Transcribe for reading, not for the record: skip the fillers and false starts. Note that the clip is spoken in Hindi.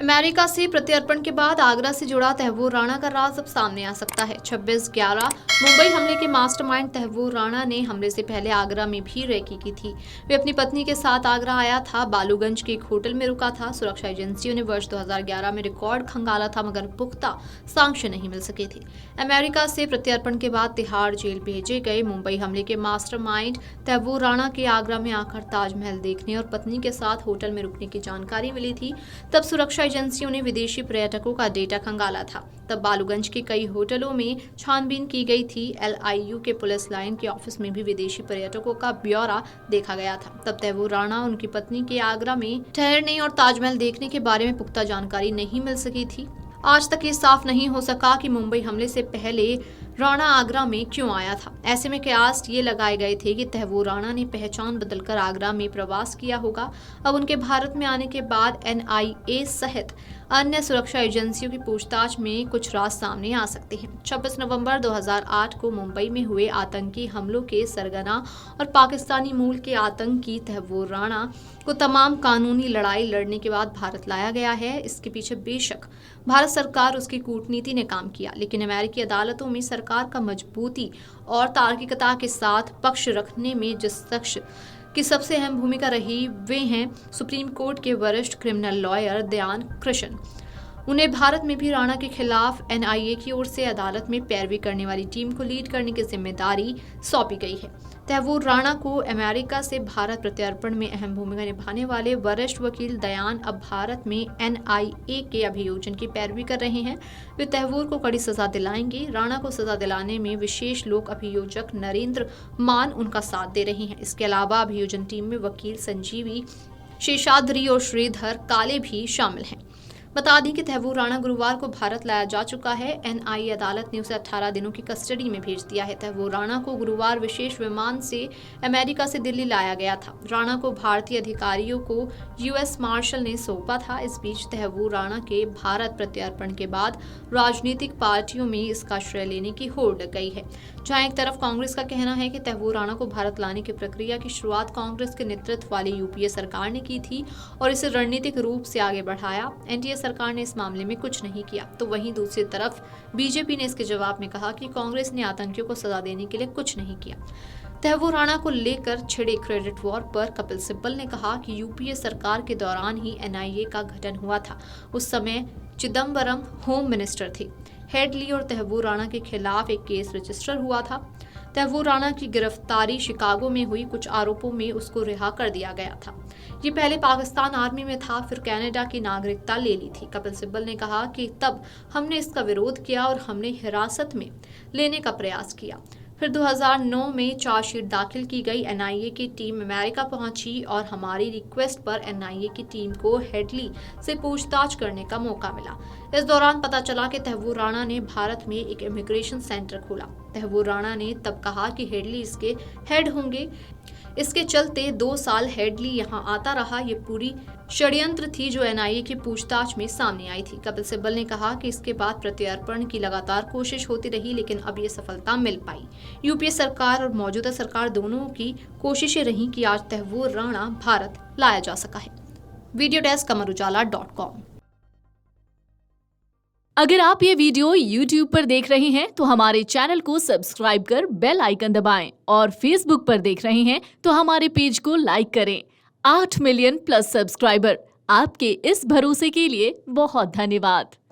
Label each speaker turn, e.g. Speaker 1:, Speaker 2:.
Speaker 1: अमेरिका से प्रत्यर्पण के बाद आगरा से जुड़ा तैमूर राणा का राज अब सामने आ सकता है। 26/11 मुंबई हमले के मास्टरमाइंड तैमूर राणा ने हमले से पहले आगरा में भी रेकी की थी। वे अपनी पत्नी के साथ आगरा आया था, बालूगंज के एक होटल में रुका था। सुरक्षा एजेंसियों ने वर्ष 2011 में रिकॉर्ड खंगाला था, मगर पुख्ता साक्ष्य नहीं मिल सके थे। अमेरिका से प्रत्यर्पण के बाद तिहाड़ जेल भेजे गए मुंबई हमले के मास्टरमाइंड तैमूर राणा के आगरा में आकर ताजमहल देखने और पत्नी के साथ होटल में रुकने की जानकारी मिली थी। तब सुरक्षा एजेंसियों ने विदेशी पर्यटकों का डेटा खंगाला था। तब बालूगंज के कई होटलों में छानबीन की गई थी। LIU के पुलिस लाइन के ऑफिस में भी विदेशी पर्यटकों का ब्यौरा देखा गया था। तब तैमूर राणा उनकी पत्नी के आगरा में ठहरने और ताजमहल देखने के बारे में पुख्ता जानकारी नहीं मिल सकी थी। आज तक ये साफ नहीं हो सका कि मुंबई हमले से पहले राणा आगरा में क्यों आया था। ऐसे में कयास ये लगाए गए थे कि तैमूर राणा ने पहचान बदलकर आगरा में प्रवास किया होगा। अब उनके भारत में आने के बाद NIA सहित अन्य सुरक्षा एजेंसियों की पूछताछ में कुछ राज सामने आ सकते हैं। 26 नवंबर 2008 को मुंबई में हुए आतंकी हमलों के सरगना और पाकिस्तानी मूल के आतंकी तैमूर राणा को तमाम कानूनी लड़ाई लड़ने के बाद भारत लाया गया है। इसके पीछे बेशक भारत सरकार, उसकी कूटनीति ने काम किया, लेकिन अमेरिकी अदालतों में सरकार का मजबूती और तार्किकता के साथ पक्ष रखने में जिस शख्स की सबसे अहम भूमिका रही, वे हैं सुप्रीम कोर्ट के वरिष्ठ क्रिमिनल लॉयर दयान कृष्ण। उन्हें भारत में भी राणा के खिलाफ NIA की ओर से अदालत में पैरवी करने वाली टीम को लीड करने की जिम्मेदारी सौंपी गई है। तैमूर राणा को अमेरिका से भारत प्रत्यर्पण में अहम भूमिका निभाने वाले वरिष्ठ वकील दयान अब भारत में NIA के अभियोजन की पैरवी कर रहे हैं। वे तैमूर को कड़ी सजा दिलाएंगे। राणा को सजा दिलाने में विशेष लोक अभियोजक नरेंद्र मान उनका साथ दे रहे हैं। इसके अलावा अभियोजन टीम में वकील संजीवी शेषाद्री और श्रीधर काले भी शामिल हैं। बता दें कि तैमूर राणा गुरुवार को भारत लाया जा चुका है। NIA अदालत ने उसे 18 दिनों की कस्टडी में भेज दिया है। तैमूर राणा को गुरुवार विशेष विमान से अमेरिका से दिल्ली लाया गया था। राणा को भारतीय अधिकारियों को US मार्शल ने सौंपा था। इस बीच तैमूर राणा के भारत प्रत्यर्पण के बाद राजनीतिक पार्टियों में इसका श्रेय लेने की होड़ लग गई है। जहां एक तरफ कांग्रेस का कहना है कि तैमूर राणा को भारत लाने की प्रक्रिया की शुरुआत कांग्रेस के नेतृत्व वाली UPA सरकार ने की थी और इसे रणनीतिक रूप से आगे बढ़ाया। NDA सरकार ने इस मामले में कुछ नहीं किया, तो वहीं दूसरी तरफ BJP ने इसके जवाब में कहा कि कांग्रेस ने आतंकियों को सजा देने के लिए कुछ नहीं किया। तैमूर राणा को लेकर छिड़े क्रेडिट वॉर पर कपिल सिब्बल ने कहा कि UPA सरकार के दौरान ही NIA का गठन हुआ था। उस समय चिदम्बरम होम मिनिस्टर थे। हेडली और तैमूर राणा के खिलाफ एक केस रजिस्टर हुआ था। तैमूर राणा की गिरफ्तारी शिकागो में हुई, कुछ आरोपों में उसको रिहा कर दिया गया था। ये पहले पाकिस्तान आर्मी में था, फिर कनाडा की नागरिकता ले ली थी। कपिल सिब्बल ने कहा कि तब हमने इसका विरोध किया और हमने हिरासत में लेने का प्रयास किया। फिर 2009 में चार्जशीट दाखिल की गई। NIA की टीम अमेरिका पहुंची और हमारी रिक्वेस्ट पर NIA की टीम को हेडली से पूछताछ करने का मौका मिला। इस दौरान पता चला कि तैमूर राणा ने भारत में एक इमिग्रेशन सेंटर खोला। तैमूर राणा ने तब कहा कि हेडली इसके हेड होंगे। इसके चलते 2 साल हेडली यहाँ आता रहा। ये पूरी षड्यंत्र थी जो NIA की पूछताछ में सामने आई थी। कपिल सिब्बल ने कहा कि इसके बाद प्रत्यर्पण की लगातार कोशिश होती रही, लेकिन अब ये सफलता मिल पाई। UPA सरकार और मौजूदा सरकार दोनों की कोशिशें रही कि आज तैमूर राणा भारत लाया जा सका है। Video desk amarujala.com।
Speaker 2: अगर आप ये वीडियो YouTube पर देख रहे हैं तो हमारे चैनल को सब्सक्राइब कर बेल आइकन दबाएं और Facebook पर देख रहे हैं तो हमारे पेज को लाइक करें। 8 मिलियन प्लस सब्सक्राइबर, आपके इस भरोसे के लिए बहुत धन्यवाद।